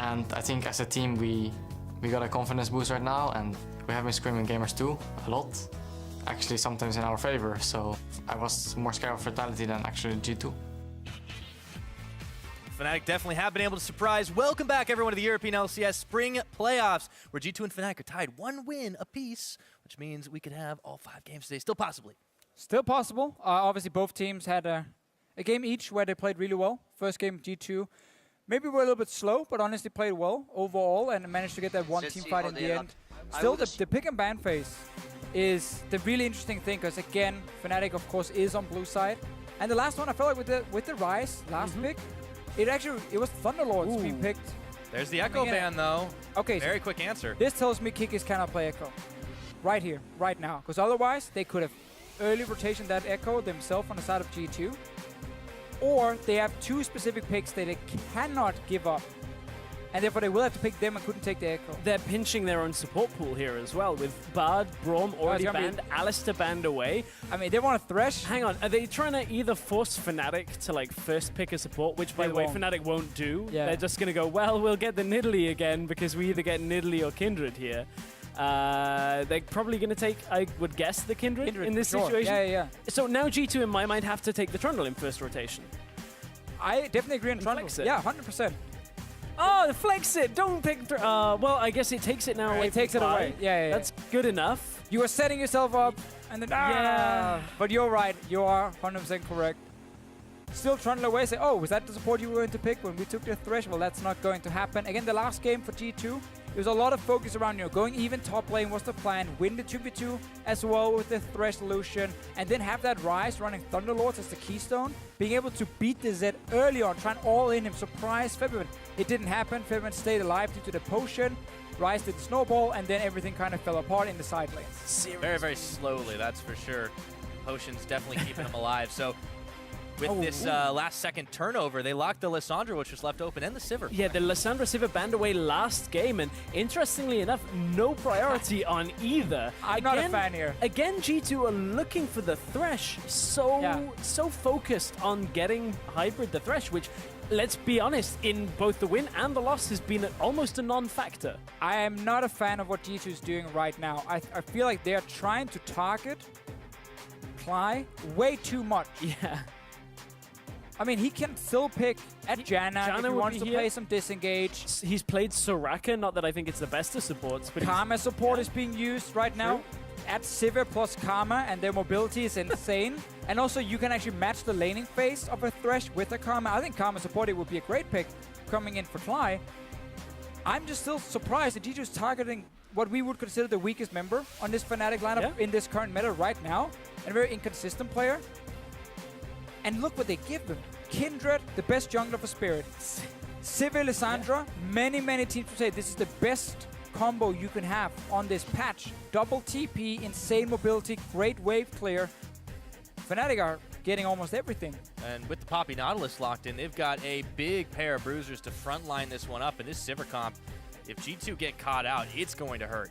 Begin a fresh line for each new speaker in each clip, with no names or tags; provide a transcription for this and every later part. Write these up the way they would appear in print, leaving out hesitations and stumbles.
And I think as a team we got a confidence boost right now, and we have been screaming gamers too a lot. Actually sometimes in our favor, so I was more scared of Fatality than actually G2.
Fnatic definitely have been able to surprise. Welcome back, everyone, to the European LCS Spring Playoffs, where G2 and Fnatic are tied 1 win apiece, which means we could have all 5 games today, still possibly.
Still possible. Obviously, both teams had a game each where they played really well. First game, G2. Maybe we're a little bit slow, but honestly played well overall and managed to get that one team fight in the end. Still, the pick and ban phase is the really interesting thing, because again, Fnatic, of course, is on blue side. And the last one, I felt like with the Rise, last pick, it was Thunderlords being picked.
There's the Echo ban, though.
Okay.
Very quick answer.
This tells me Kikis cannot play Echo. Right here, right now. Because otherwise, they could have early rotation that Echo themselves on the side of G2. Or they have 2 specific picks that they cannot give up. And therefore, they will have to pick them and couldn't take the Echo.
They're pinching their own support pool here as well, with Bard, Braum already banned, Alistair banned away.
I mean, they want to Thresh.
Hang on, are they trying to either force Fnatic to like first pick a support, which by the way, Fnatic won't do?
Yeah.
They're just going to go, well, we'll get the Nidalee again because we either get Nidalee or Kindred here. They're probably going to take, I would guess, the Kindred in this situation.
Yeah.
So now G2, in my mind, have to take the Trundle in first rotation.
I definitely agree on Trundle.
Flex it.
Yeah, 100%.
Oh, the flex it! Don't pick. Well, I guess it takes it now.
It takes it away. Yeah.
That's good enough.
You are setting yourself up, and then
Yeah.
But you're right. You are 100% correct. Still Trundle away. Say, oh, was that the support you were going to pick when we took the Thresh? Well, that's not going to happen. Again, the last game for G2, there was a lot of focus around, going even top lane was the plan. Win the 2v2 as well with the Thresh solution, and then have that Rise running Thunderlords as the keystone. Being able to beat the Zed early on, trying all in him, surprise Febvin. It didn't happen. Febvin stayed alive due to the potion. Rise did the snowball, and then everything kind of fell apart in the side lanes.
Very, very slowly, that's for sure. Potion's definitely keeping them alive. So with this last second turnover, they locked the Lissandra, which was left open, and the Sivir.
Yeah, the Lissandra Sivir banned away last game, and interestingly enough, no priority on either.
I'm not a fan here.
Again, G2 are looking for the Thresh, so focused on getting Hybrid the Thresh, which, let's be honest, in both the win and the loss has been almost a non-factor.
I am not a fan of what G2 is doing right now. I feel like they're trying to target Cly way too much.
Yeah.
I mean, he can still pick at Janna if he wants to play some disengage.
He's played Soraka, not that I think it's the best of supports, but
Karma support is being used right now. Add Sivir plus Karma, and their mobility is insane. And also, you can actually match the laning phase of a Thresh with a Karma. I think Karma support would be a great pick coming in for Fly. I'm just still surprised that G2 is targeting what we would consider the weakest member on this Fnatic lineup in this current meta right now. And a very inconsistent player. And look what they give them. Kindred, the best jungler for Spirit. Sivir, Lissandra, many teams would say this is the best combo you can have on this patch. Double TP, insane mobility, great wave clear. Fnatic are getting almost everything.
And with the Poppy Nautilus locked in, they've got a big pair of bruisers to frontline this one up. And this Sivir comp, if G2 get caught out, it's going to hurt.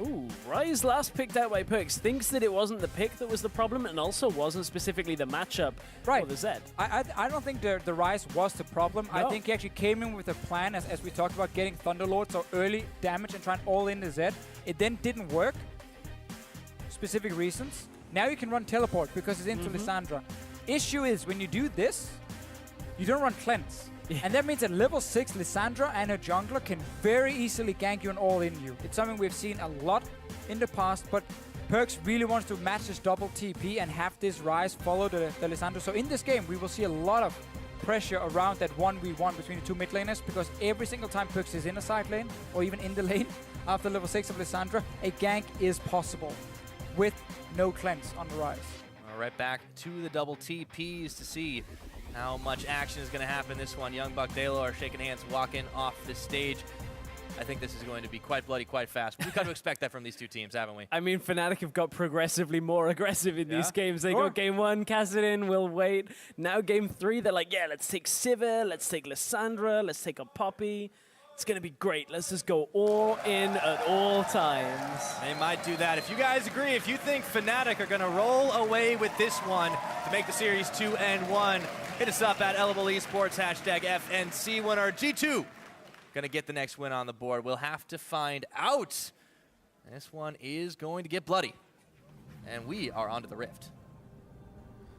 Ooh, Rise last picked out by Perks thinks that it wasn't the pick that was the problem, and also wasn't specifically the matchup for the Zed.
I don't think the Rise was the problem. No. I think he actually came in with a plan, as we talked about, getting Thunderlords or early damage and trying all in the Zed. It then didn't work. Specific reasons. Now you can run Teleport because it's into Lissandra. Issue is, when you do this, you don't run Cleanse. Yeah. And that means at level 6, Lissandra and her jungler can very easily gank you and all in you. It's something we've seen a lot in the past, but Perks really wants to match this double TP and have this Rise follow the Lissandra. So in this game, we will see a lot of pressure around that 1v1 between the 2 mid laners, because every single time Perks is in a side lane, or even in the lane after level 6 of Lissandra, a gank is possible with no cleanse on the Rise.
All right, back to the double TPs to see how much action is going to happen this one. Young Buck, Dalo are shaking hands, walking off the stage. I think this is going to be quite bloody, quite fast. We've got to expect that from these two teams, haven't we?
I mean, Fnatic have got progressively more aggressive in these games. They go game 1, Kassadin, we'll wait. Now game 3, they're like, yeah, let's take Sivir, let's take Lissandra, let's take a Poppy. It's going to be great. Let's just go all in at all times.
They might do that. If you guys agree, if you think Fnatic are going to roll away with this one to make the series 2-1, hit us up at Esports, #FNC winner. G2, going to get the next win on the board? We'll have to find out. This one is going to get bloody. And we are onto the Rift.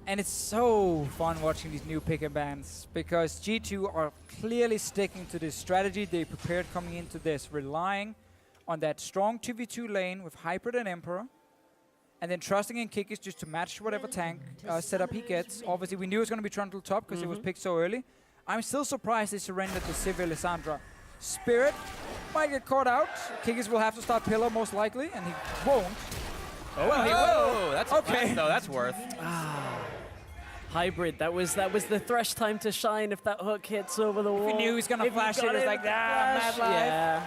And it's so fun watching these new pick and bans because G2 are clearly sticking to this strategy they prepared coming into this, relying on that strong 2v2 lane with Hybrid and Emperor, and then trusting in Kikis just to match whatever tank setup he gets. Obviously, we knew it was going to be Trundle top because it was picked so early. I'm still surprised they surrendered to Sivir Lissandra. Spirit might get caught out. Kikis will have to start Pillar most likely, and he won't.
Oh, he will. That's okay. No, that's worth.
Hybrid, that was the Thresh time to shine if that hook hits over the wall.
We knew he was going to flash it. It was like, mad life.
Yeah.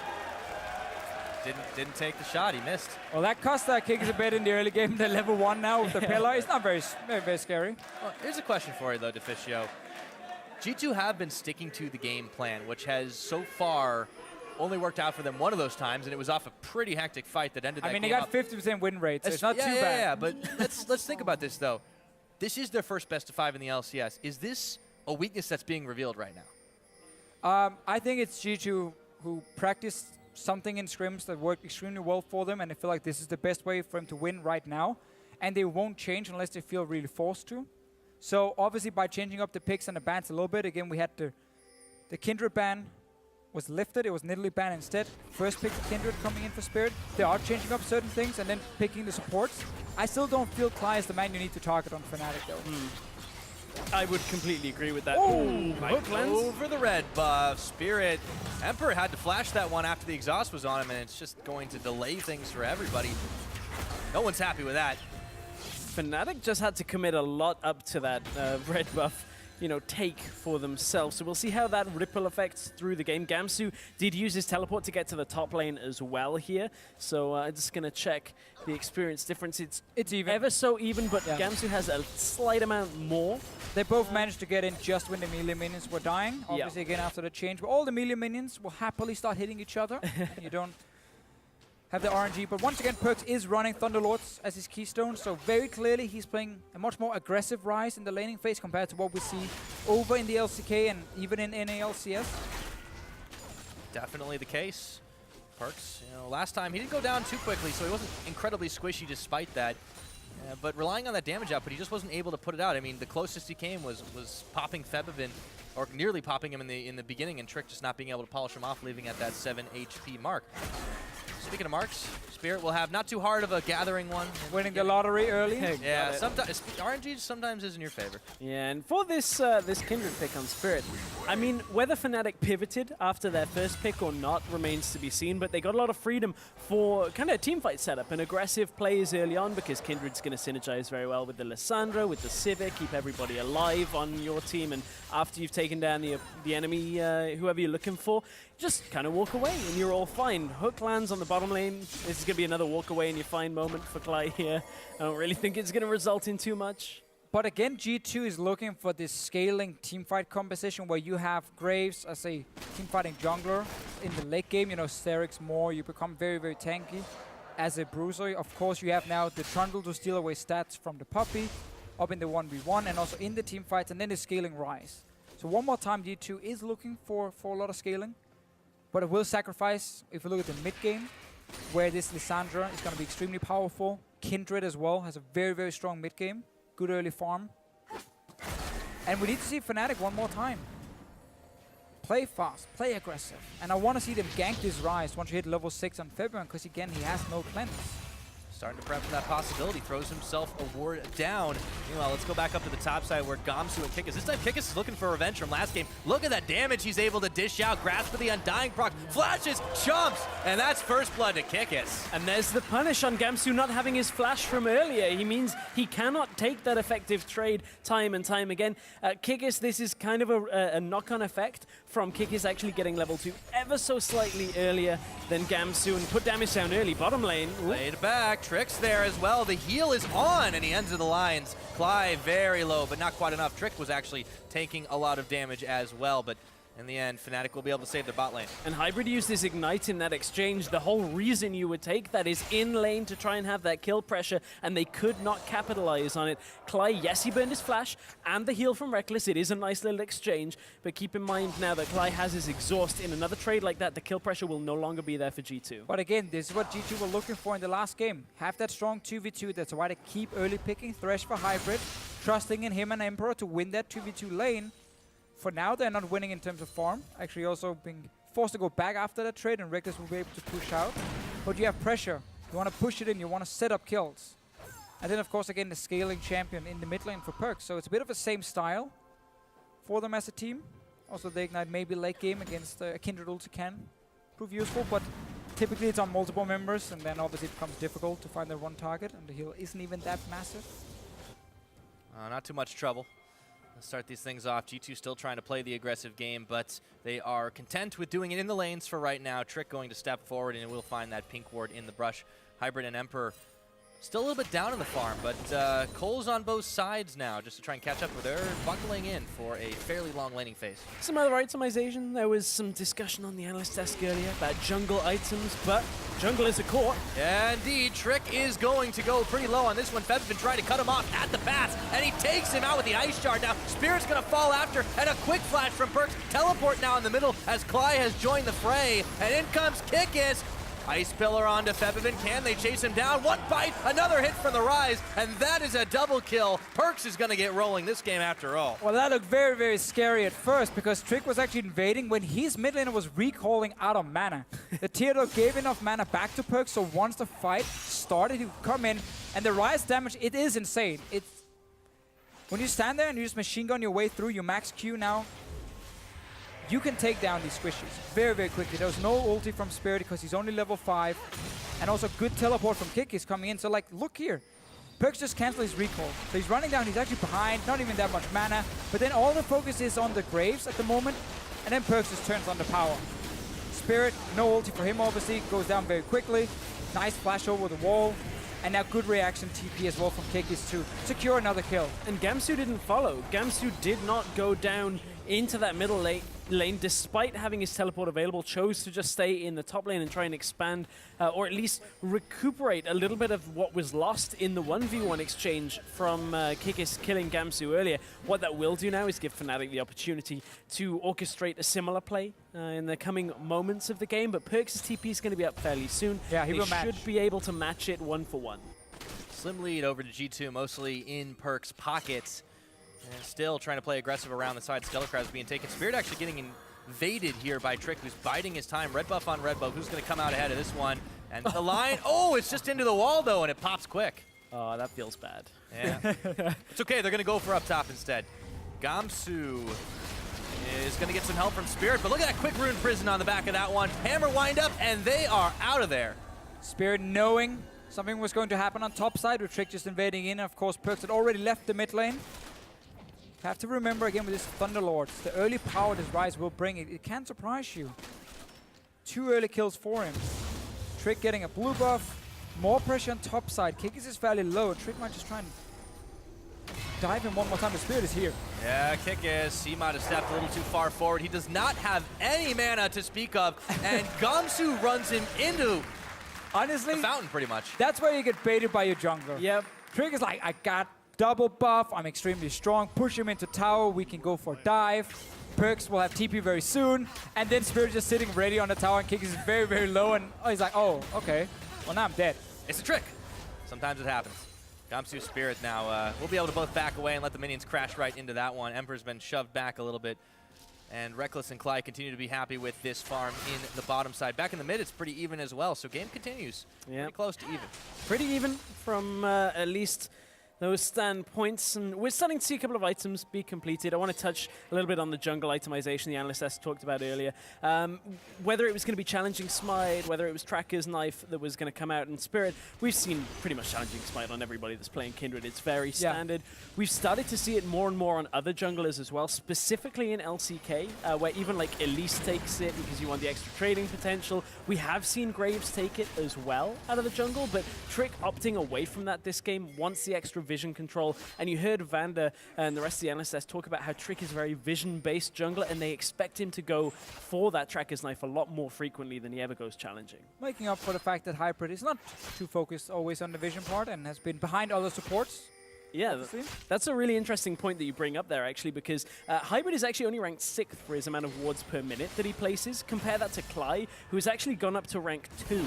Didn't take the shot. He missed.
Well, that cost Kikis a bit in the early game. They're level 1 now with the Pillar. It's not very scary.
Well, here's a question for you, though, Deficio. G2 have been sticking to the game plan, which has so far only worked out for them one of those times, and it was off a pretty hectic fight that ended that game.
I mean, they got 50% win rate, so it's not too bad.
Yeah, but let's think about this, though. This is their first best of 5 in the LCS. Is this a weakness that's being revealed right now?
I think it's G2 who practiced something in scrims that worked extremely well for them, and they feel like this is the best way for them to win right now, and they won't change unless they feel really forced to. So obviously by changing up the picks and the bans a little bit, again, we had the Kindred ban was lifted. It was Nidalee ban instead. First pick Kindred coming in for Spirit. They are changing up certain things and then picking the supports. I still don't feel Cly is the man you need to target on Fnatic, though.
I would completely agree with that.
Oh, hook over the red buff. Spirit. Emperor had to flash that one after the exhaust was on him, and it's just going to delay things for everybody. No one's happy with that.
Fnatic just had to commit a lot up to that red buff, take for themselves. So we'll see how that ripple affects through the game. Gamsu did use his teleport to get to the top lane as well here. So I'm just going to check the experience difference. It's
even.
Ever so even, but Gamsu has a slight amount more.
They both managed to get in just when the melee minions were dying. Obviously, again, after the change. But all the melee minions will happily start hitting each other. And you don't have the RNG, but once again, Perkz is running Thunderlords as his keystone, so very clearly he's playing a much more aggressive Ryze in the laning phase compared to what we see over in the LCK and even in NALCS.
Definitely the case. Perkz, last time he didn't go down too quickly, so he wasn't incredibly squishy despite that. But relying on that damage output, he just wasn't able to put it out. I mean, the closest he came was popping Febivin, or nearly popping him in the beginning, and Trick just not being able to polish him off, leaving at that 7 HP mark. Speaking of marks, Spirit will have not too hard of a gathering one.
Winning the lottery early.
Yeah, sometimes RNG sometimes is in your favor.
Yeah, and for this this Kindred pick on Spirit, I mean, whether Fnatic pivoted after their first pick or not remains to be seen, but they got a lot of freedom for kind of a teamfight setup and aggressive plays early on because Kindred's going to synergize very well with the Lissandra, with the Civic, keep everybody alive on your team, and after you've taken down the enemy, whoever you're looking for, just kind of walk away and you're all fine. Hook lands on the bottom lane. This is going to be another walk away and you're fine moment for Cly here. I don't really think it's going to result in too much.
But again, G2 is looking for this scaling teamfight composition where you have Graves as a teamfighting jungler in the late game. Sterix more, you become very, very tanky as a bruiser. Of course, you have now the Trundle to steal away stats from the Puppey up in the 1v1 and also in the teamfights, and then the scaling Ryze. So one more time, G2 is looking for a lot of scaling. But it will sacrifice, if you look at the mid game, where this Lissandra is going to be extremely powerful. Kindred as well has a very, very strong mid game. Good early farm. And we need to see Fnatic one more time. Play fast, play aggressive. And I want to see them gank this Ryze once you hit level 6 on February, because again, he has no cleanse.
Starting to prep for that possibility, throws himself a ward down. Meanwhile, let's go back up to the top side where Gamsu and Kikis. This time Kikis is looking for revenge from last game. Look at that damage he's able to dish out. Grasp of the Undying proc, flashes, jumps, and that's first blood to Kikis.
And there's the punish on Gamsu not having his flash from earlier. He means he cannot take that effective trade time and time again. Kikis, this is kind of a knock-on effect from Kikis actually getting level 2 ever so slightly earlier than Gamsu and put damage down early. Bottom lane.
Laid back. Trick's there as well. The heal is on, and he ends of the lines. Cly very low, but not quite enough. Trick was actually taking a lot of damage as well, but in the end, Fnatic will be able to save their bot lane.
And Hybrid used this Ignite in that exchange. The whole reason you would take that is in lane to try and have that kill pressure, and they could not capitalize on it. Klai, yes, he burned his flash and the heal from Reckless. It is a nice little exchange, but keep in mind now that Klai has his exhaust. In another trade like that, the kill pressure will no longer be there for G2.
But again, this is what G2 were looking for in the last game. Have that strong 2v2. That's why they keep early picking Thresh for Hybrid, trusting in him and Emperor to win that 2v2 lane. For now, they're not winning in terms of farm. Actually, also being forced to go back after that trade, and Reckless will be able to push out. But you have pressure. You want to push it in. You want to set up kills. And then, of course, again, the scaling champion in the mid lane for Perkz. So it's a bit of the same style for them as a team. Also, the Ignite maybe late game against a Kindred ulti can prove useful, but typically it's on multiple members, and then obviously it becomes difficult to find their one target, and the heal isn't even that massive.
Not too much trouble. Let's start these things off. G2 still trying to play the aggressive game, but they are content with doing it in the lanes for right now. Trick going to step forward, and we'll find that pink ward in the brush. Hybrid and Emperor still a little bit down in the farm, but Cole's on both sides now just to try and catch up with her, buckling in for a fairly long laning phase.
Some other itemization. There was some discussion on the analyst desk earlier about jungle items, but jungle is a core.
Yeah, indeed. Trick is going to go pretty low on this one. Feb's been trying to cut him off at the pass, and he takes him out with the Ice Shard. Now, Spirit's going to fall after, and a quick flash from Perkz. Teleport now in the middle as Klai has joined the fray, and in comes Kikis. Ice Pillar onto Febvin. Can they chase him down? One bite, another hit from the Rise, and that is a double kill. Perkz is going to get rolling this game after all.
Well, that looked very, very scary at first because Trick was actually invading when his mid laner was recalling out of mana. The Teardog gave enough mana back to Perkz, so once the fight started, he would come in, and the Rise damage, it is insane. It's when you stand there and you just machine gun your way through, you max Q now, you can take down these squishies very, very quickly. There was no ulti from Spirit because he's only level 5. And also good teleport from Kikis coming in. So, like, look here. Perkz just cancelled his recall. So he's running down. He's actually behind. Not even that much mana. But then all the focus is on the Graves at the moment. And then Perkz just turns on the power. Spirit, no ulti for him, obviously. Goes down very quickly. Nice flash over the wall. And now good reaction TP as well from Kikis to secure another kill.
And Gamsu didn't follow. Gamsu did not go down into that middle lane despite having his teleport available, chose to just stay in the top lane and try and expand or at least recuperate a little bit of what was lost in the 1v1 exchange from Kikis killing Gamsu earlier. What that will do now is give Fnatic the opportunity to orchestrate a similar play in the coming moments of the game, but Perkz' TP is going to be up fairly soon.
Yeah, he will match.
Should be able to match it 1-for-1.
Slim lead over to G2, mostly in Perkz' pockets. And still trying to play aggressive around the side. Skelecrab's being taken. Spirit actually getting invaded here by Trick, who's biding his time. Red buff on red buff. Who's going to come out ahead of this one? And the line, oh, it's just into the wall, though, and it pops quick.
Oh, that feels bad.
Yeah. It's okay. They're going to go for up top instead. Gamsu is going to get some help from Spirit, but look at that quick rune prison on the back of that one. Hammer wind up, and they are out of there.
Spirit knowing something was going to happen on top side with Trick just invading in. Of course, Perkz had already left the mid lane. Have to remember again with this Thunderlords, the early power this Rise will bring, it can surprise you. 2 early kills for him. Trick getting a blue buff, more pressure on top side. Kikis is fairly low. Trick might just try and dive him one more time. The Spirit is here.
Yeah, Kikis, he might have stepped a little too far forward. He does not have any mana to speak of, and Gamsu runs him into
honestly
the fountain pretty much.
That's where you get baited by your jungler.
Yep.
Trick is like, I got double buff, I'm extremely strong, push him into tower, we can go for dive. Perkz will have TP very soon, and then Spirit just sitting ready on the tower, and Kikis is very, very low, and he's like, oh, okay, well now I'm dead.
It's a trick. Sometimes it happens. Gamsu Spirit now will be able to both back away and let the minions crash right into that one. Emperor's been shoved back a little bit, and Reckless and Klai continue to be happy with this farm in the bottom side. Back in the mid, it's pretty even as well, so game continues.
Yeah.
Pretty close to even.
Pretty even from at least those standpoints, and we're starting to see a couple of items be completed. I want to touch a little bit on the jungle itemization the analyst has talked about earlier. Whether it was going to be challenging Smite, whether it was Tracker's Knife that was going to come out in Spirit, we've seen pretty much challenging Smite on everybody that's playing Kindred. It's very standard. We've started to see it more and more on other junglers as well, specifically in LCK, where even like Elise takes it because you want the extra trading potential. We have seen Graves take it as well out of the jungle, but Trick opting away from that this game, wants the extra vision control. And you heard Vander and the rest of the analysts talk about how Trick is a very vision-based jungler, and they expect him to go for that tracker's knife a lot more frequently than he ever goes challenging.
Making up for the fact that Hybrid is not too focused always on the vision part and has been behind other supports.
Yeah, that's a really interesting point that you bring up there, actually, because Hybrid is actually only ranked 6th for his amount of wards per minute that he places. Compare that to Cly, who's actually gone up to rank 2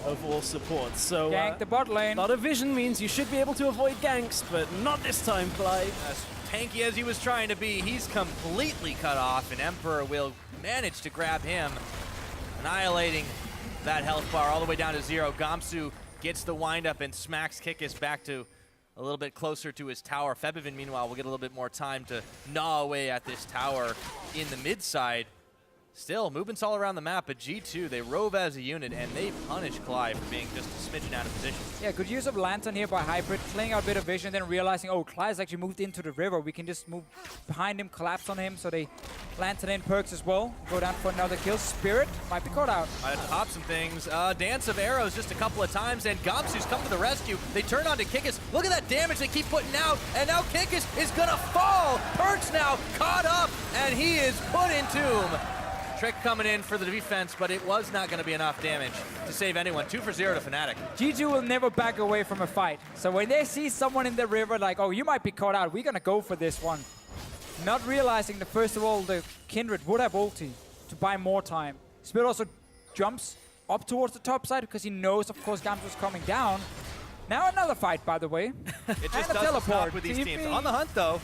of all supports. So
Gank the bot lane.
A lot of vision means you should be able to avoid ganks, but not this time, Cly.
As tanky as he was trying to be, he's completely cut off, and Emperor will manage to grab him, annihilating that health bar all the way down to 0. Gamsu gets the windup and smacks Kikis back to a little bit closer to his tower. Febiven, meanwhile, will get a little bit more time to gnaw away at this tower in the mid side. Still, movements all around the map, but G2, they rove as a unit, and they punish Clyde for being just a smidgen out of position.
Yeah, good use of Lantern here by Hybrid, playing out a bit of vision, then realizing, oh, Clyde's actually moved into the river. We can just move behind him, collapse on him, so they Lantern in Perks as well. Go down for another kill. Spirit might be caught out.
Might have to pop some things. Dance of arrows just a couple of times, and Gamsu's come to the rescue. They turn on to Kikis. Look at that damage they keep putting out, and now Kikis is gonna fall. Perks now caught up, and he is put in tomb. Trick coming in for the defense, but it was not going to be enough damage to save anyone. 2 for 0 to Fnatic.
G2 will never back away from a fight. So when they see someone in the river like, oh, you might be caught out, we're going to go for this one. Not realizing that, first of all, the Kindred would have ulti to buy more time. Spirit also jumps up towards the top side because he knows, of course, Gamsu's coming down. Now another fight, by the way.
It just doesn't stop with these teams. On the hunt, though.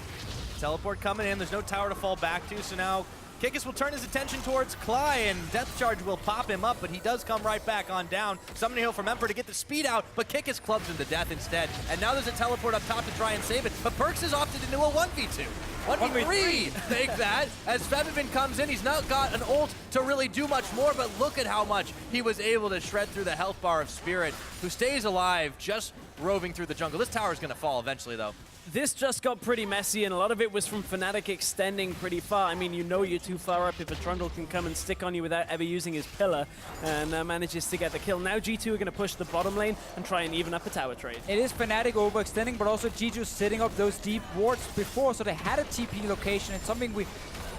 Teleport coming in. There's no tower to fall back to, so now Kikis will turn his attention towards Cly, and Death Charge will pop him up, but he does come right back on down. Summoning Heal from Emperor to get the speed out, but Kikis clubs him to death instead. And now there's a teleport up top to try and save it, but Perks has opted into a 1v2. 1v3, take that, as Febiven comes in. He's not got an ult to really do much more, but look at how much he was able to shred through the health bar of Spirit, who stays alive, just roving through the jungle. This tower is going to fall eventually, though.
This just got pretty messy, and a lot of it was from Fnatic extending pretty far. I mean, you know you're too far up if a Trundle can come and stick on you without ever using his pillar, and manages to get the kill. Now G2 are going to push the bottom lane and try and even up a tower trade.
It is Fnatic overextending, but also G2 setting up those deep wards before, so they had a TP location. It's something we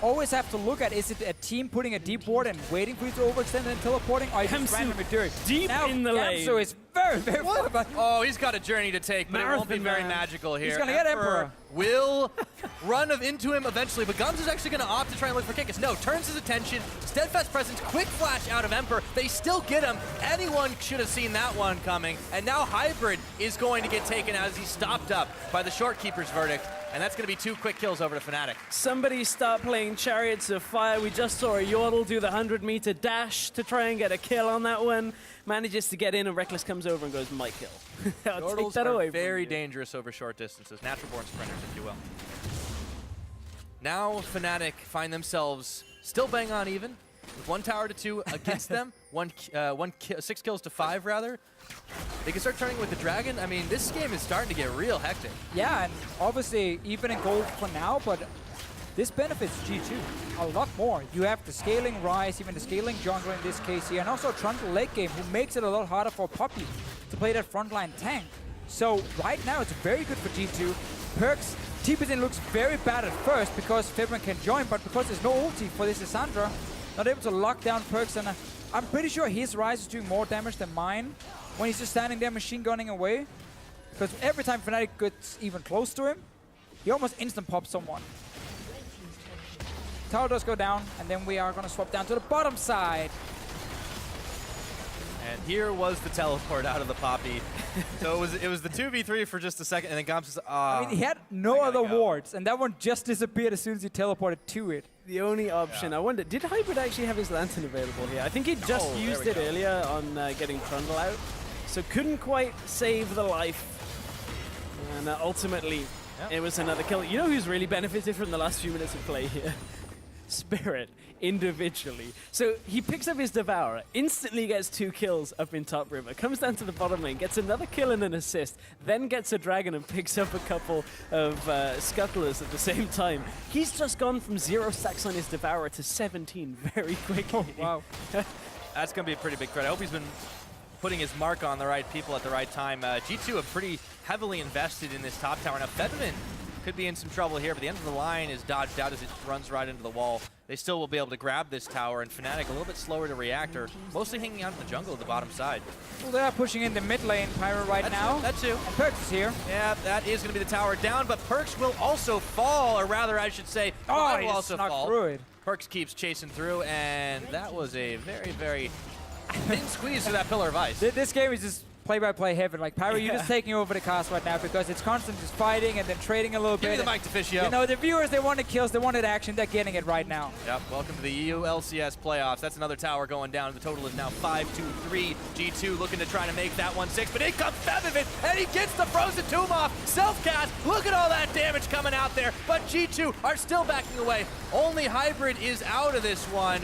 always have to look at. Is it a team putting a deep ward and waiting for you to overextend and teleporting, or are you just randomly doing it?
Deep
now,
in the lane.
Gamsu is very, very far back.
Oh, he's got a journey to take, but it won't be very
man.
magical here.
He's gonna get Emperor.
Will run into him eventually, but Gamsu's actually going to opt to try and look for Kikis. No, turns his attention. Steadfast Presence, quick flash out of Emperor. They still get him. Anyone should have seen that one coming. And now Hybrid is going to get taken as he's stopped up by the Shortkeeper's verdict. And that's going to be 2 quick kills over to Fnatic.
Somebody start playing Chariots of Fire. We just saw a Yordle do the 100-meter dash to try and get a kill on that one. Manages to get in, and Reckless comes over and goes, my kill. I'll take that away
are very dangerous over short distances. Natural-born sprinters, if you will. Now Fnatic find themselves still bang on even, with 1 tower to 2 against them. 6 kills to 5, rather. They can start turning with the Dragon. I mean, this game is starting to get real hectic.
Yeah, and obviously even in gold for now, but this benefits G2 a lot more. You have the scaling Ryze, even the scaling jungler in this case here, and also Trundle late game, who makes it a lot harder for Poppy to play that frontline tank. So right now it's very good for G2. Perks, TP looks very bad at first because Febiven can join, but because there's no ulti for this Lissandra, not able to lock down Perks, and I'm pretty sure his Ryze is doing more damage than mine when he's just standing there machine gunning away. Because every time Fnatic gets even close to him, he almost instant pops someone. Tower does go down, and then we are going to swap down to the bottom side.
And here was the teleport out of the Poppy. So it was the 2v3 for just a second, and then Gomps says,
I mean, he had no other wards, and that one just disappeared as soon as he teleported to it.
The only option, I wonder, did Hybrid actually have his Lantern available here? I think he just used it earlier on getting Trundle out, so couldn't quite save the life. And ultimately, it was another kill. You know who's really benefited from the last few minutes of play here? Spirit, individually. So he picks up his Devourer, instantly gets 2 kills up in top river, comes down to the bottom lane, gets another kill and an assist, then gets a Dragon and picks up a couple of Scuttlers at the same time. He's just gone from 0 stacks on his Devourer to 17 very quickly.
Oh, wow.
That's going to be a pretty big threat. I hope he's been putting his mark on the right people at the right time. G2 are pretty heavily invested in this top tower. Now, Fedman could be in some trouble here, but the end of the line is dodged out as it runs right into the wall. They still will be able to grab this tower, and Fnatic a little bit slower to react, or mostly hanging out in the jungle at the bottom side.
Well, they are pushing in the mid lane, Pyro, now.
That too.
And Perks is here.
Yeah, that is going to be the tower down, but Perks will also fall, or rather, I should say,
Oh,
will
he
also
snuck
fall.
through it.
Perks keeps chasing through, and that was a very, very thin squeeze through that pillar of ice.
This game is just play-by-play heaven. Like, Pyro, you're just taking over the cast right now because it's constant just fighting and then trading a little bit.
Give me the mic to Fishio.
You know, the viewers, they wanted kills, they wanted action, they're getting it right now.
Yep, welcome to the EU LCS playoffs. That's another tower going down. The total is now 5-2-3. G2 looking to try to make that 1-6, but in comes Fevivin, and he gets the Frozen Tomb off. Self-cast, look at all that damage coming out there, but G2 are still backing away. Only Hybrid is out of this one.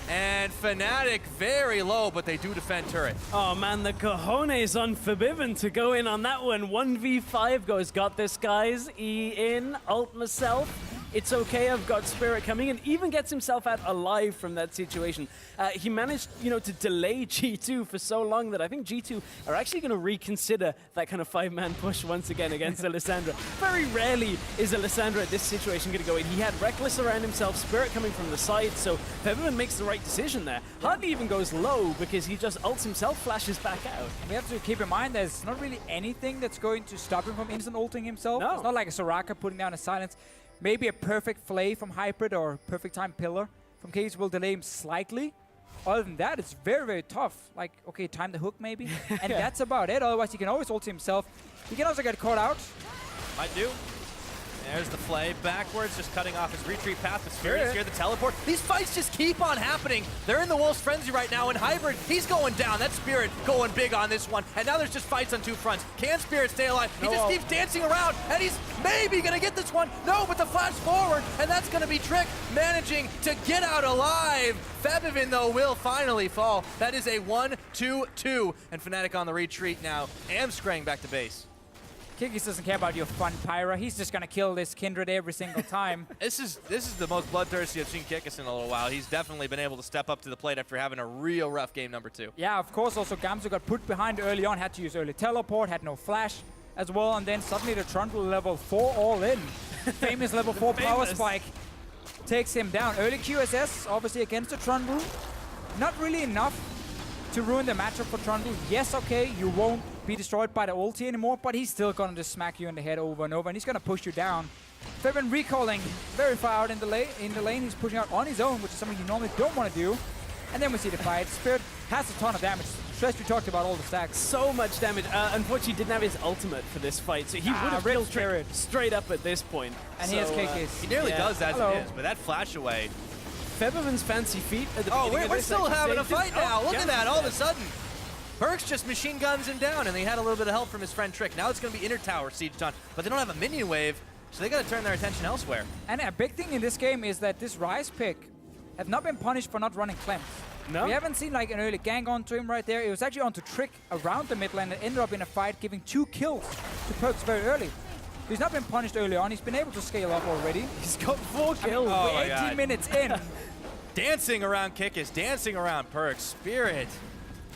And Fnatic very low, but they do defend turret.
Oh man, the cojones on Forbidden to go in on that one. 1v5 goes, got this guys. E in, ult myself. It's okay, I've got Spirit coming in. Even gets himself out alive from that situation. He managed, to delay G2 for so long that I think G2 are actually going to reconsider that kind of 5-man push once again against Alessandra. Very rarely is Alessandra at this situation going to go in. He had Reckless around himself, Spirit coming from the side, so Featherman makes the right decision there. Hardly even goes low because he just ults himself, flashes back out.
We have to keep in mind there's not really anything that's going to stop him from instant ulting himself.
No.
It's not like a Soraka putting down a silence. Maybe a perfect flay from Hybrid or perfect time pillar from Case will delay him slightly. Other than that, it's very, very tough. Like, okay, time the hook maybe. And that's about it. Otherwise, he can always ult himself. He can also get caught out.
Might do. There's the flay backwards, just cutting off his retreat path. The Spirit is here, the teleport. These fights just keep on happening. They're in the Wolf's Frenzy right now, and Hybrid, he's going down. That Spirit going big on this one. And now there's just fights on two fronts. Can Spirit stay alive? He just keeps dancing around, and he's maybe going to get this one. No, but the flash forward, and that's going to be Trick managing to get out alive. Febivin, though, will finally fall. That is a 1-2-2, and Fnatic on the retreat now. Amskrang back to base.
Kikis doesn't care about your fun, Pyra. He's just gonna kill this Kindred every single time.
This is the most bloodthirsty I've seen Kikis in a little while. He's definitely been able to step up to the plate after having a real rough game number 2.
Yeah, of course, also Gamzu got put behind early on, had to use early teleport, had no flash as well, and then suddenly the Trundle level 4 all in. Famous level 4 power spike takes him down. Early QSS, obviously against the Trundle. Not really enough to ruin the matchup for Trundle. Yes, okay, you won't be destroyed by the ulti anymore, but he's still gonna just smack you in the head over and over, and he's gonna push you down. Fabian recalling very far out in the lane. He's pushing out on his own, which is something you normally don't want to do. And then we see the fight. Spirit has a ton of damage. Stress, we talked about all the stacks.
So much damage. Unfortunately, he didn't have his ultimate for this fight, so he would have killed Trick straight up at this point.
And he has KKs.
He nearly does as it is, but that flash away.
Featherman's fancy feet at the beginning
we're
of
still having a fight now. Look
yeah.
at that, all of a sudden. Perks just machine guns him down, and he had a little bit of help from his friend Trick. Now it's going to be inner tower sieged on, but they don't have a minion wave, so they got to turn their attention elsewhere.
And a big thing in this game is that this Ryze pick have not been punished for not running cleanse.
No.
We haven't seen like an early gank onto him right there. It was actually onto Trick around the mid lane that ended up in a fight, giving 2 kills to Perks very early. He's not been punished early on. He's been able to scale up already.
He's got 4 kills.
We're 18 minutes in.
Dancing around Kikis, dancing around Perks. Spirit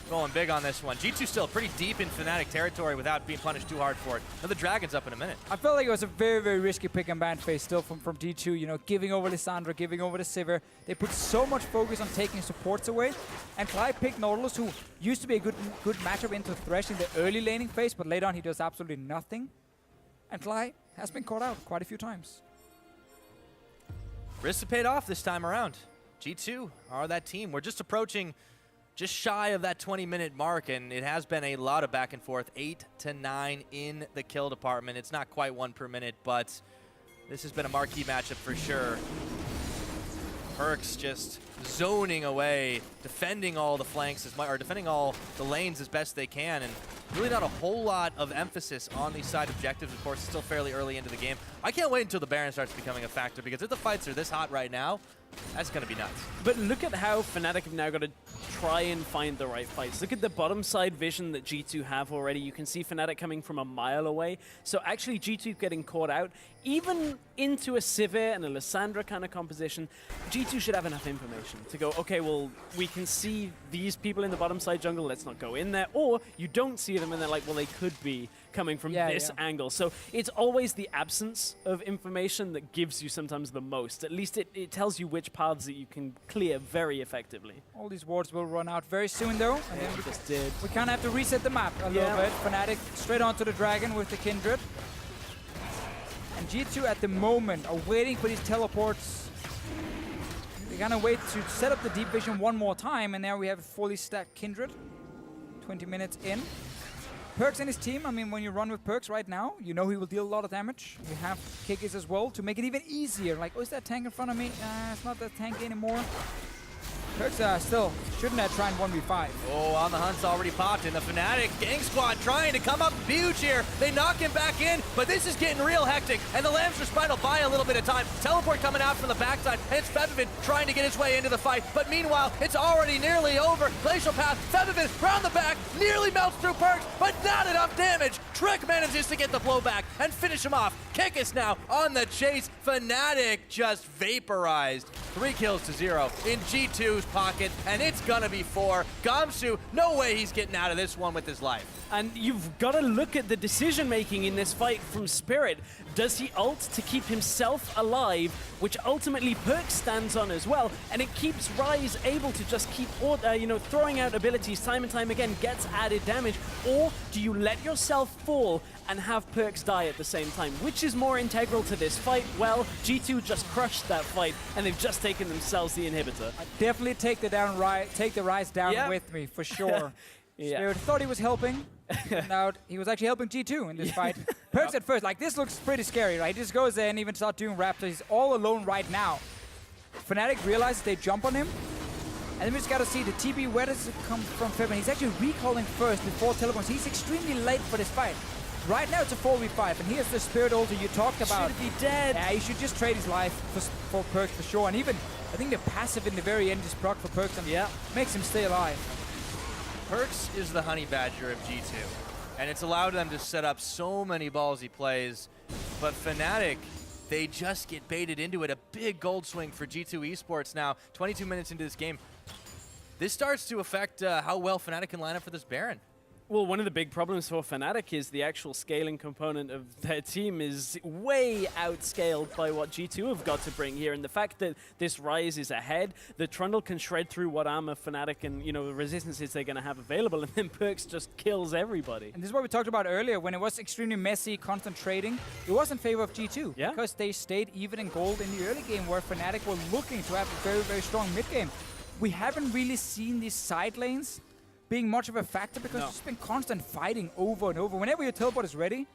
going big on this one. G2 still pretty deep in Fnatic territory without being punished too hard for it. Now the Dragon's up in a minute.
I felt like it was a very, very risky pick and ban phase still from D2, you know, giving over Lissandra, giving over the Sivir. They put so much focus on taking supports away. And Clyde picked Nautilus, who used to be a good matchup into Thresh in the early laning phase, but later on he does absolutely nothing. And Clyde has been caught out quite a few times.
Risks have paid off this time around. G2 are that team. We're just approaching just shy of that 20-minute mark, and it has been a lot of back and forth. 8 to 9 in the kill department. It's not quite 1 per minute, but this has been a marquee matchup for sure. Perks just zoning away, defending all the flanks or defending all the lanes as best they can, and really not a whole lot of emphasis on these side objectives. Of course, it's still fairly early into the game. I can't wait until the Baron starts becoming a factor, because if the fights are this hot right now, That's going to be nuts.
But look at how Fnatic have now got to try and find the right fights. Look at the bottom side vision that G2 have already. You can see Fnatic coming from a mile away. So actually G2 getting caught out, even into a Sivir and a Lissandra kind of composition, G2 should have enough information to go, okay, well, we can see these people in the bottom side jungle, let's not go in there. Or you don't see them and they're like, well, they could be coming from this angle. So it's always the absence of information that gives you sometimes the most. At least it tells you which paths that you can clear very effectively.
All these wards will run out very soon, though. And then we
just did.
We kind of have to reset the map a little bit. Fnatic straight onto the dragon with the Kindred. And G2 at the moment are waiting for these teleports. They're gonna wait to set up the deep vision one more time, and now we have a fully stacked Kindred. 20 minutes in. Perks and his team, I mean, when you run with Perks right now, you know he will deal a lot of damage. You have Kickers as well to make it even easier. Like, oh, is that tank in front of me? It's not that tank anymore. Perks still shouldn't have tried 1v5.
Oh, on the hunt's already popped in. The Fnatic gang squad trying to come up huge here. They knock him back in, but this is getting real hectic. And the Lamb's Respite will buy a little bit of time. Teleport coming out from the backside, and it's Fevivin trying to get his way into the fight. But meanwhile, it's already nearly over. Glacial Path, Fevivin round the back, nearly melts through Perks, but not enough damage. Trick manages to get the blowback and finish him off. Kickus now on the chase. Fnatic just vaporized. 3 kills to 0 in G2's pocket, and it's gonna be 4. Gamsu, no way he's getting out of this one with his life.
And you've got to look at the decision-making in this fight from Spirit. Does he ult to keep himself alive, which ultimately Perks stands on as well, and it keeps Ryze able to just keep throwing out abilities time and time again, gets added damage, or do you let yourself fall and have Perks die at the same time? Which is more integral to this fight? Well, G2 just crushed that fight, and they've just taken themselves the inhibitor.
I definitely take the Ryze down with me, for sure. Spirit thought he was helping. Now he was actually helping G2 in this fight. Perks at first, like, this looks pretty scary, right? He just goes there and even starts doing Raptor. He's all alone right now. Fnatic realizes they jump on him. And then we just gotta see the TB, where does it come from Feb? And he's actually recalling first before teleports. He's extremely late for this fight. Right now it's a 4v5, and here's the Spirit ulti you talked about.
Should be dead.
Yeah, he should just trade his life for Perks for sure. And even, I think the passive in the very end is proc for Perks and makes him stay alive.
Perks is the honey badger of G2, and it's allowed them to set up so many ballsy plays, but Fnatic, they just get baited into it. A big gold swing for G2 Esports now, 22 minutes into this game. This starts to affect how well Fnatic can line up for this Baron.
Well, one of the big problems for Fnatic is the actual scaling component of their team is way outscaled by what G2 have got to bring here. And the fact that this Ryze is ahead, the Trundle can shred through what armor Fnatic and, the resistances they're going to have available, and then Perks just kills everybody.
And this is what we talked about earlier, when it was extremely messy, constant trading. It was in favor of G2, because they stayed even in gold in the early game, where Fnatic were looking to have a very, very strong mid game. We haven't really seen these side lanes being much of a factor, because it's been constant fighting over and over. Whenever your teleport is ready,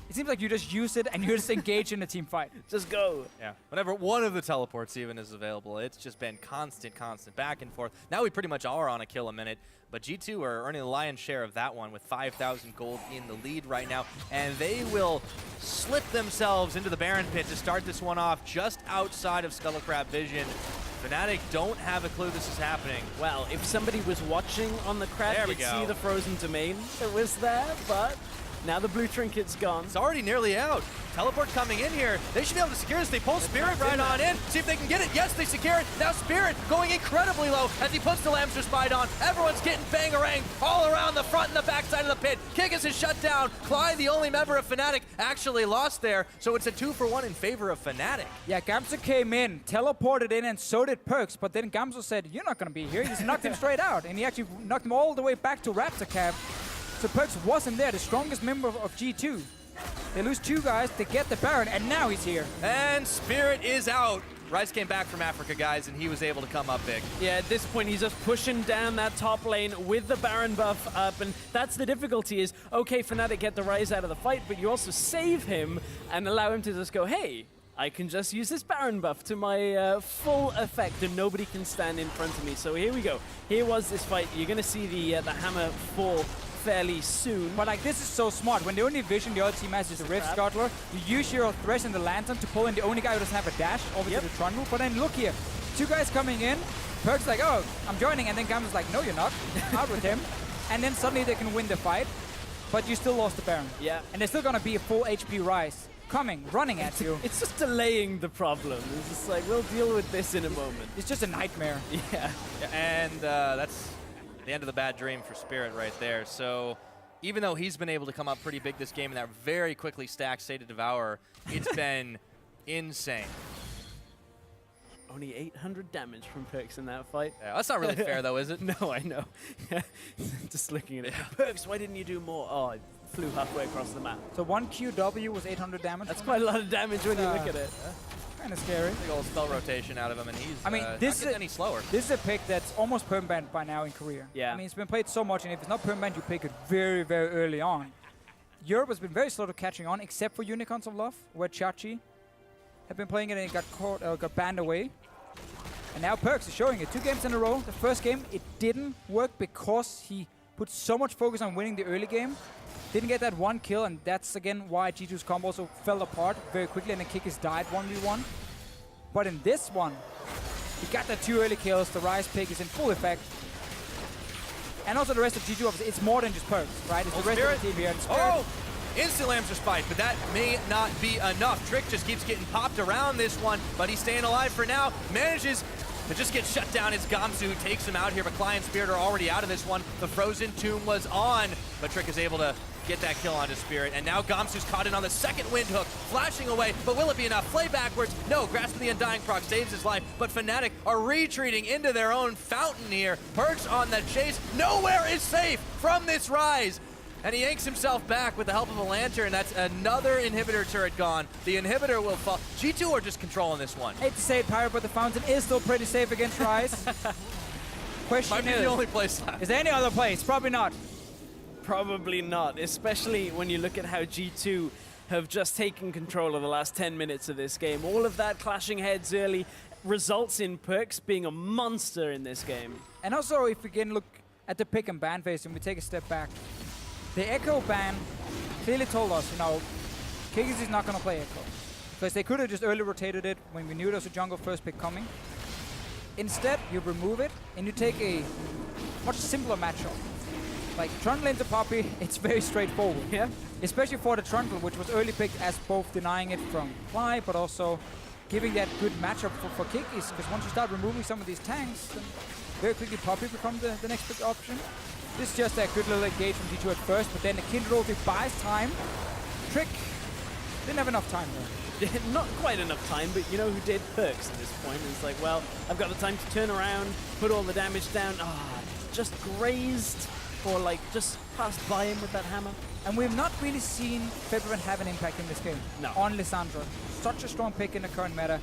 it seems like you just use it and you just engage in a team fight.
Just go.
Yeah. Whenever one of the teleports even is available, it's just been constant back and forth. Now we pretty much are on a kill a minute, but G2 are earning the lion's share of that one with 5,000 gold in the lead right now, and they will slip themselves into the Baron pit to start this one off just outside of Skullcrab vision. Fnatic don't have a clue this is happening.
Well, if somebody was watching on the crab, you'd see the frozen domain that was there, but now the blue trinket's gone.
It's already nearly out. Teleport coming in here. They should be able to secure this. They pull Spirit right on in. See if they can get it. Yes, they secure it. Now Spirit going incredibly low as he puts the Lamb's Respite on. Everyone's getting bangarang all around the front and the back side of the pit. Kickus is shut down. Clyde, the only member of Fnatic, actually lost there. So it's a 2-for-1 in favor of Fnatic.
Yeah, Gamsu came in, teleported in, and so did Perks. But then Gamsu said, you're not going to be here. He just knocked him straight out. And he actually knocked him all the way back to Raptor Cab. So Perks wasn't there, the strongest member of G2. They lose 2 guys, they get the Baron, and now he's here.
And Spirit is out. Ryze came back from Africa, guys, and he was able to come up big.
Yeah, at this point, he's just pushing down that top lane with the Baron buff up, and that's the difficulty is, okay, Fnatic get the Ryze out of the fight, but you also save him and allow him to just go, hey, I can just use this Baron buff to my full effect, and nobody can stand in front of me. So here we go. Here was this fight. You're going to see the hammer fall fairly soon.
But like, this is so smart. When the only vision the other team has is the Rift Scuttler, you use your Thresh and the Lantern to pull in the only guy who doesn't have a dash over to the Trundle. But then look here, 2 guys coming in. Perk's like, oh, I'm joining, and then Gamma's like, no, you're not. Out with him. And then suddenly they can win the fight, but you still lost the Baron.
Yeah.
And there's still gonna be a full HP Rise coming, running at you.
It's just delaying the problem. It's just like, we'll deal with this in a moment.
It's just a nightmare.
Yeah, and that's the end of the bad dream for Spirit right there. So even though he's been able to come up pretty big this game in that very quickly stacked State of Devour, it's been insane.
Only 800 damage from Perks in that fight.
Yeah, that's not really fair though, is it?
No, I know. Just looking at it. Perks, why didn't you do more? Oh, it flew halfway across the map.
So 1 QW was 800 damage.
That's quite a lot of damage when you look at it.
Kind of scary.
Big old spell rotation out of him, and he's
I mean,
not
this
getting any slower.
This is a pick that's almost permanent by now in Korea.
Yeah.
I mean, it's been played so much, and if it's not permanent, you pick it very, very early on. Europe has been very slow to catching on, except for Unicorns of Love, where Chachi have been playing it and it got banned away. And now Perks is showing it 2 games in a row. The first game, it didn't work because he put so much focus on winning the early game. Didn't get that 1 kill, and that's again why G2's combo also fell apart very quickly and the Kickers died 1v1. But in this one, he got the 2 early kills. The Rise pick is in full effect. And also the rest of G2, obviously, it's more than just Perks, right? It's the rest of the team here. It's
Oh! Instant Lambs respite, but that may not be enough. Trick just keeps getting popped around this one, but he's staying alive for now. Manages to just get shut down as Gamsu who takes him out here, but Client Spirit are already out of this one. The Frozen Tomb was on, but Trick is able to get that kill onto Spirit, and now Gamsu's caught in on the second wind hook, flashing away, but will it be enough? Play backwards, no, Grasp of the Undying proc saves his life, but Fnatic are retreating into their own fountain here. Perks on the chase, nowhere is safe from this Rise. And he yanks himself back with the help of a lantern. That's another inhibitor turret gone. The inhibitor will fall. G2 are just controlling this one.
Hate to say it, Pyro, but the fountain is still pretty safe against Rise. Question
Might be the only place left.
is there any other place? Probably not.
Probably not, especially when you look at how G2 have just taken control of the last 10 minutes of this game. All of that clashing heads early results in Perks being a monster in this game.
And also, if we can look at the pick and ban phase and we take a step back, the Echo ban clearly told us, you know, Kickers is not going to play Echo. Because they could have just early rotated it when we knew there was a jungle first pick coming. Instead, you remove it and you take a much simpler matchup. Like Trundle into Poppy, it's very straightforward.
Yeah.
Especially for the Trundle, which was early picked as both denying it from Fly, but also giving that good matchup for Kickies. Because once you start removing some of these tanks, then very quickly Poppy becomes the next big option. This is just a good little engage from G2 at first, but then the Kindred Ulti buys time. Trick didn't have enough time there.
Not quite enough time, but you know who did? Perks at this point. It's like, well, I've got the time to turn around, put all the damage down. Ah, just grazed, or like just passed by him with that hammer.
And we've not really seen Febiven have an impact in this game.
No.
On Lissandra. Such a strong pick in the current meta.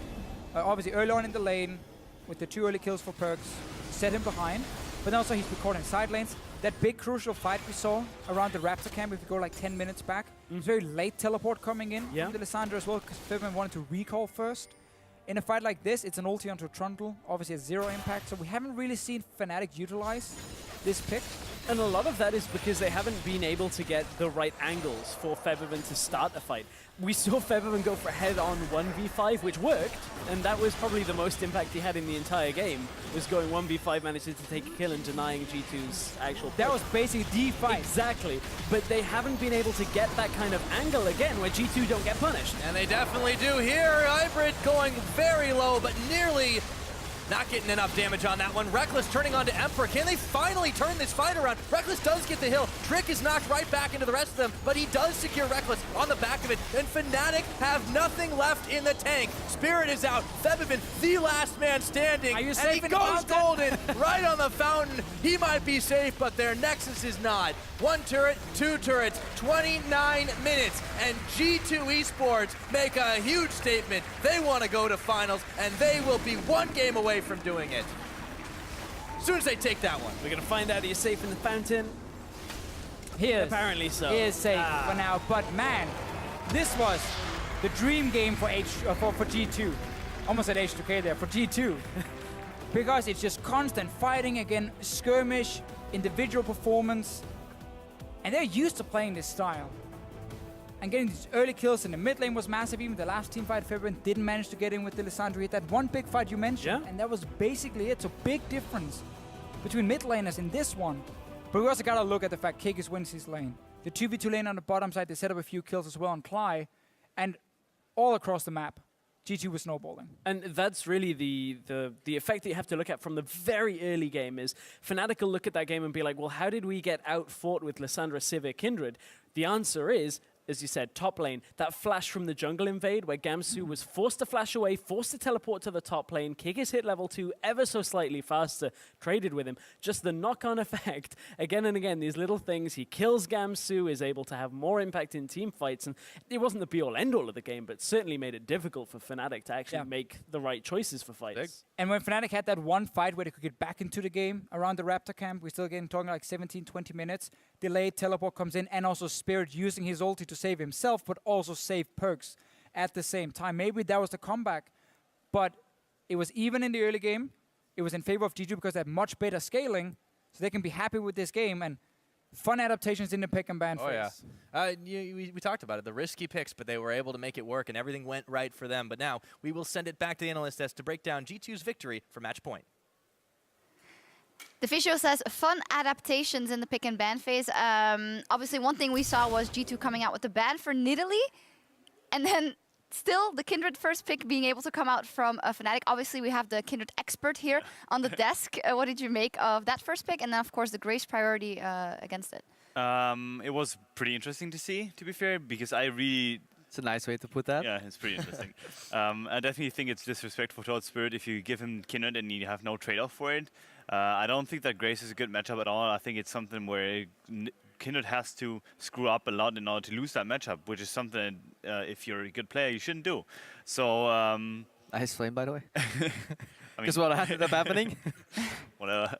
Obviously early on in the lane, with the 2 early kills for Perks, set him behind. But also he's been caught in side lanes. That big crucial fight we saw around the Raptor camp, if you go like 10 minutes back, it was very late teleport coming in from the Lissandra as well, because Febiven wanted to recall first. In a fight like this, it's an ulti onto Trundle, obviously at 0 impact, so we haven't really seen Fnatic utilize this pick.
And a lot of that is because they haven't been able to get the right angles for Febiven to start a fight. We saw Febiven go for head-on 1v5, which worked, and that was probably the most impact he had in the entire game, was going 1v5, managing to take a kill and denying G2's actual
That
push.
was basically the fight.
Exactly, but they haven't been able to get that kind of angle again where G2 don't get punished.
And they definitely do here. Hybrid going very low, but nearly not getting enough damage on that one. Reckless turning onto Emperor. Can they finally turn this fight around? Reckless does get the hill. Trick is knocked right back into the rest of them, but he does secure Reckless on the back of it. And Fnatic have nothing left in the tank. Spirit is out. Febiven, the last man standing.
Are you
and
safe
he
in the
goes
fountain?
golden right on the fountain. He might be safe, but their Nexus is not. 1 turret, 2 turrets, 29 minutes, and G2 Esports make a huge statement. They want to go to finals, and they will be 1 game away from doing it. As soon as they take that one.
We're gonna find out he's safe in the fountain.
He is.
Apparently so.
He is safe for now, but man, this was the dream game for G2. Almost at H2K there, for G2. Because it's just constant fighting again, skirmish, individual performance, and they're used to playing this style. And getting these early kills in the mid lane was massive. Even the last team fight, Fabian didn't manage to get in with the Lissandra. He had that one big fight you mentioned, and that was basically it. So big difference between mid laners in this one. But we also gotta look at the fact Kikis wins his lane. The 2v2 lane on the bottom side, they set up a few kills as well on Cly. And all across the map, G2 was snowballing.
And that's really the effect that you have to look at from the very early game is Fnatic will look at that game and be like, well, how did we get out-fought with Lissandra, Sivir, Kindred? The answer is, as you said, top lane, that flash from the jungle invade where Gamsu was forced to flash away, forced to teleport to the top lane, Kikis hit level 2 ever so slightly faster, traded with him. Just the knock-on effect, again and again, these little things. He kills Gamsu, is able to have more impact in team fights, and it wasn't the be-all, end-all of the game, but certainly made it difficult for Fnatic to actually make the right choices for fights.
And when Fnatic had that one fight where they could get back into the game around the Raptor camp, we're still talking like 17, 20 minutes, delayed teleport comes in, and also Spirit using his ulti to save himself, but also save Perks at the same time. Maybe that was the comeback, but it was even in the early game. It was in favor of G2 because they had much better scaling, so they can be happy with this game, and fun adaptations in the pick and ban phase.
We talked about it, the risky picks, but they were able to make it work, and everything went right for them. But now we will send it back to the analyst desk to break down G2's victory for match point.
The Fisho says fun adaptations in the pick and ban phase. Obviously, one thing we saw was G2 coming out with the ban for Nidalee, and then still the Kindred first pick being able to come out from Fnatic. Obviously, we have the Kindred expert here on the desk. What did you make of that first pick, and then of course the Grace priority against it?
It was pretty interesting to see, to be fair, because I really...
It's a nice way to put that.
Yeah, it's pretty interesting. I definitely think it's disrespectful towards Spirit if you give him Kindred and you have no trade-off for it. I don't think that Grace is a good matchup at all. I think it's something where Kindred has to screw up a lot in order to lose that matchup, which is something, if you're a good player, you shouldn't do. So...
nice flame, by the way.
I mean,
because what ended up happening?
Whatever.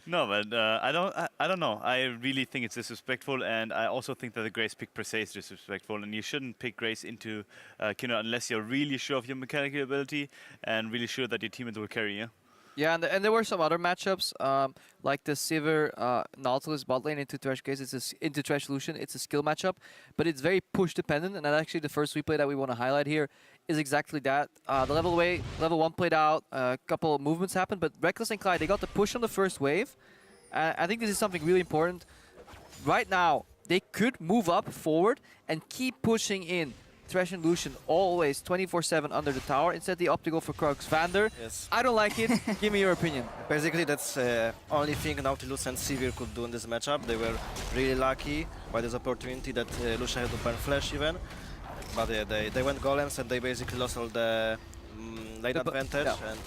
No, but I don't know. I really think it's disrespectful, and I also think that the Grace pick per se is disrespectful, and you shouldn't pick Grace into Kindred unless you're really sure of your mechanical ability and really sure that your teammates will carry you.
Yeah, and there were some other matchups, like the Sivir Nautilus bot lane into Thresh case. Into Thresh Lucian. It's a skill matchup, but it's very push dependent. And actually, the first replay that we want to highlight here is exactly that. The level 1 played out, a couple of movements happened, but Reckless and Clyde, they got the push on the first wave. I think this is something really important. Right now, they could move up forward and keep pushing in Thresh and Lucian always 24/7 under the tower. Instead, they opt to go for Krux. Vander, I don't like it. Give me your opinion.
Basically, that's only thing Nautilus and Sivir could do in this matchup. They were really lucky by this opportunity that Lucian had to burn Flash even. But yeah, they went golems and they basically lost all the lane advantage. And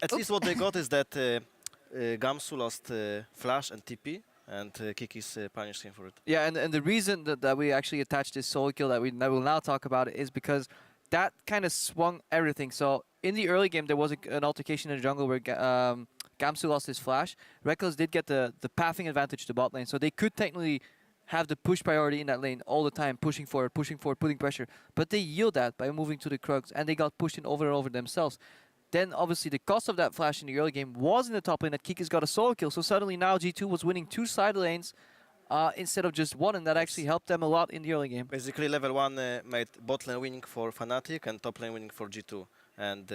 at least what they got is that Gamsu lost Flash and TP. And Kikis punished him for it.
Yeah, and the reason that we actually attached this solo kill that we will now talk about is because that kind of swung everything. So in the early game, there was an altercation in the jungle where Gamsu lost his flash. Reckless did get the pathing advantage to bot lane, so they could technically have the push priority in that lane all the time, pushing forward, putting pressure. But they yield that by moving to the Krux, and they got pushed in over and over themselves. Then, obviously, the cost of that flash in the early game was in the top lane that Kikis got a solo kill. So suddenly now G2 was winning 2 side lanes instead of just 1, and that actually helped them a lot in the early game.
Basically, level 1 made bot lane winning for Fnatic and top lane winning for G2. And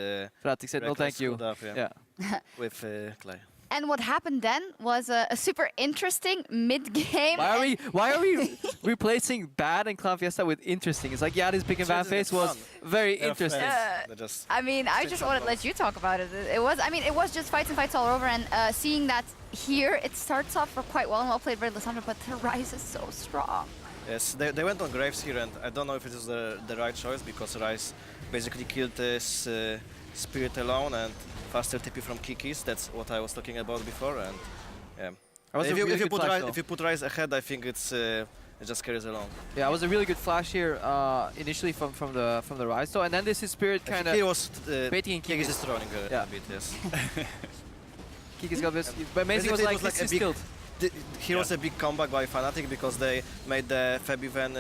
Fnatic said, no thank you.
Up, with Clay.
And what happened then was a super interesting mid-game.
Why are we replacing bad and Clown Fiesta with interesting? It's like, yeah, this pick and ban phase was very interesting.
I mean, I just wanted to let you talk about it. It was just fights and fights all over, and seeing that here, it starts off for quite well and well played by Lissandra, but the Ryze is so strong.
Yes, they went on Graves here, and I don't know if it is the right choice, because Ryze basically killed this Spirit alone, and faster TP from Kikis. That's what I was talking about before, and yeah. If you put Ryze ahead, I think it just carries along.
Yeah, it was a really good flash here initially from the Ryze though, and then this is Spirit kind of baiting Kikis.
Kikis is throwing a bit, yes.
Kikis got this, but amazing was like this is killed.
Here was a big comeback by Fnatic because they made the Fabian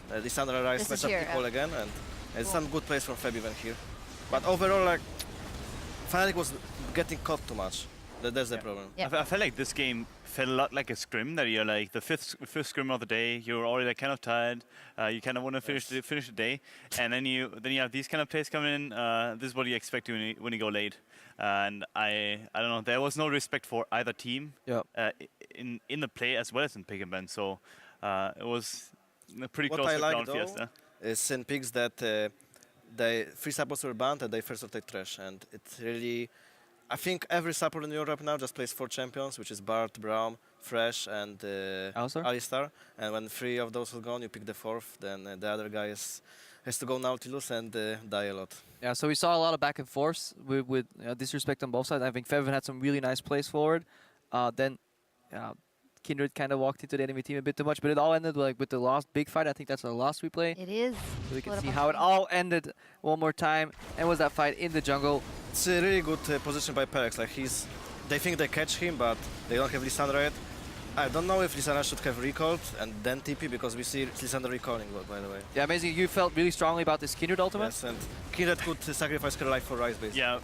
Lissandra Ryze matchup equal again, and it's some good plays from Fabian here. But overall, like, Fnatic was getting caught too much. That's the problem.
I felt like this game felt a lot like a scrim, that you're like the fifth scrim of the day, you're already like kind of tired, you kind of want to finish the day, and then you have these kind of plays coming in. This is what you expect when you go late, and I don't know, there was no respect for either team in the play as well as in pick and ban, so it was pretty close to Crown Fiesta.
Is in picks that they 3 supports were banned and they first rotate trash, and it really, I think every support in Europe now just plays 4 champions, which is Bart, Braum, Fresh, and Alistar. And when 3 of those are gone, you pick the 4th, then the other guy has to go Nautilus and die a lot.
Yeah, so we saw a lot of back and forth with disrespect on both sides. I think Fevin had some really nice plays forward. Then Kindred kind of walked into the enemy team a bit too much, but it all ended with the last big fight. I think that's the last replay.
It is.
So we can see how it all ended one more time. And was that fight in the jungle.
It's a really good position by Perex. Like they think they catch him, but they don't have Lissandra yet. I don't know if Lissandra should have recalled and then TP, because we see Lissandra recalling, by the way.
Yeah, amazing. You felt really strongly about this Kindred ultimate?
Yes, and Kindred could sacrifice her life for Rise, basically.
Yeah.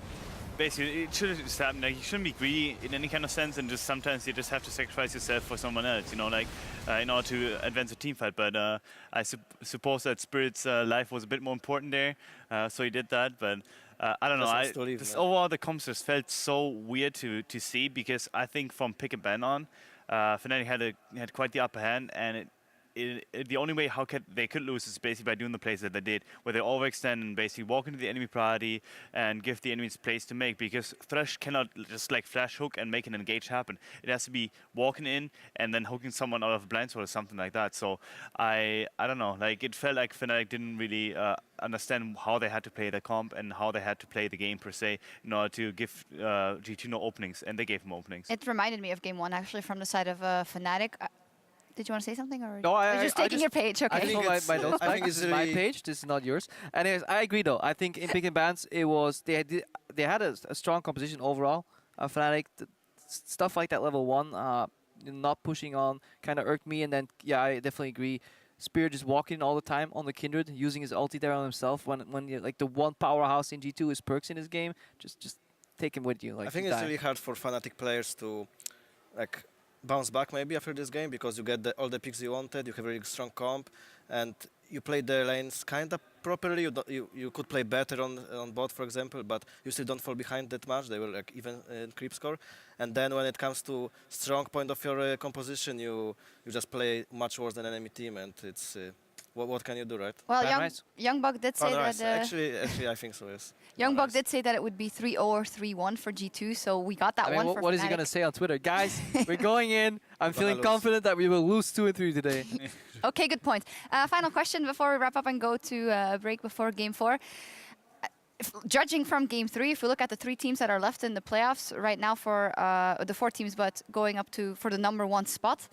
Basically, it should just happen. Like, you shouldn't be greedy in any kind of sense, and just sometimes you just have to sacrifice yourself for someone else, you know, like in order to advance a team fight. But I suppose that Spirit's life was a bit more important there, so he did that. But I don't know. Overall, the comps just felt so weird to see, because I think from pick and ban on, Fnatic had quite the upper hand, and the only way they could lose is basically by doing the plays that they did, where they overextend and basically walk into the enemy priority and give the enemies plays to make, because Thresh cannot just like flash hook and make an engage happen. It has to be walking in and then hooking someone out of a blind sword or something like that. So I don't know, like it felt like Fnatic didn't really understand how they had to play the comp and how they had to play the game per se in order to give G2 no openings, and they gave him openings.
It reminded me of game 1 actually from the side of Fnatic. Did you want to say something, or
no?
You're just taking your page. Okay.
I think my notes. I think this is my page. This is not yours. Anyways, I agree though. I think in pick and bans, it was they had a strong composition overall. Fnatic, stuff like that level 1, not pushing on, kind of irked me. And then I definitely agree. Spirit just walking all the time on the Kindred, using his ulti there on himself. When you're like the one powerhouse in G2 is perks in his game, just take him with you. Like,
I think it's really hard for Fnatic players to like bounce back maybe after this game, because you get all the picks you wanted, you have a really strong comp, and you play the lanes kind of properly. You could play better on bot, for example, but you still don't fall behind that much. They were like even in creep score. And then when it comes to strong point of your composition, you just play much worse than enemy team, and it's what can you do, right?
Well, Youngbug did say that.
Actually, I think so. Yes.
Youngbug did say that it would be 3-0 or 3-1 for G2, so we got that one.
What is he gonna say on Twitter, guys? We're going in. I'm feeling confident that we will lose 2 and 3 today.
Okay, good point. Final question before we wrap up and go to a break before Game 4. Judging from Game 3, if we look at the 3 teams that are left in the playoffs right now for the 4 teams, but going up for the number 1 spot,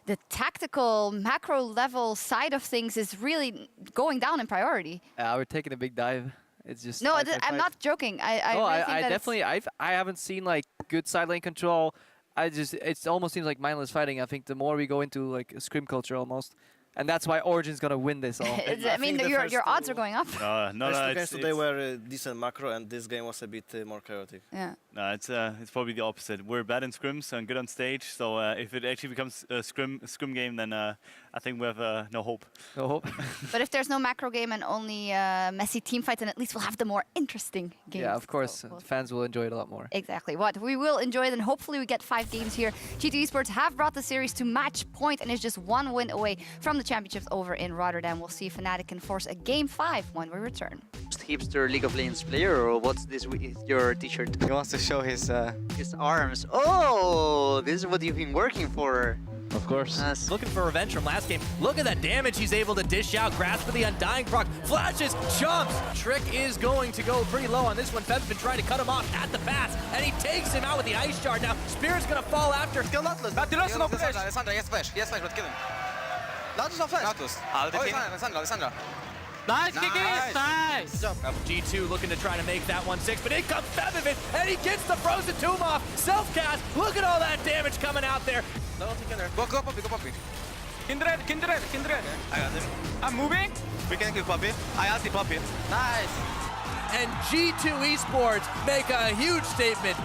the tactical macro level side of things is really going down in priority.
We're taking a big dive. It's just
no, I'm not joking. I
definitely I haven't seen like good side lane control. It almost seems like mindless fighting. I think the more we go into like a scrim culture almost. And that's why Origin's gonna win this all.
I mean, your odds are going up.
They were decent macro, and this game was a bit more chaotic.
Yeah.
No, it's probably the opposite. We're bad in scrims and good on stage. So if it actually becomes a scrim game, then I think we have no hope.
No hope.
But if there's no macro game and only messy team fights, then at least we'll have the more interesting games.
Yeah, of course. Fans will enjoy it a lot more.
Exactly. We will enjoy it, and hopefully we get 5 games here. G2 Esports have brought the series to match point and is just 1 win away from the championships over in Rotterdam. We'll see if Fnatic can force a Game 5 when we return.
Hipster League of Legends player, or what's this with your t-shirt?
He wants to show his
arms. Oh, this is what you've been working for.
Of course.
Looking for revenge from last game. Look at that damage he's able to dish out. Grasp for the Undying proc. Flashes, jumps. Trick is going to go pretty low on this one. Feb's been trying to cut him off at the pass, and he takes him out with the Ice Shard. Now, Spirit's going to fall after.
Still Nautilus. Alessandra, yes flash, but kill him. Nautilus on flash. Nautilus. Alessandra.
Nice, Kiki! Nice!
G2 looking to try to make that 1-6, but in comes Febivin, and he gets the Frozen Tomb off. Self-cast, look at all that damage coming out there.
Go Poppy.
Kindred.
I got him.
I'm moving.
We can kill Poppy. I ulti Poppy.
Nice!
And G2 Esports make a huge statement.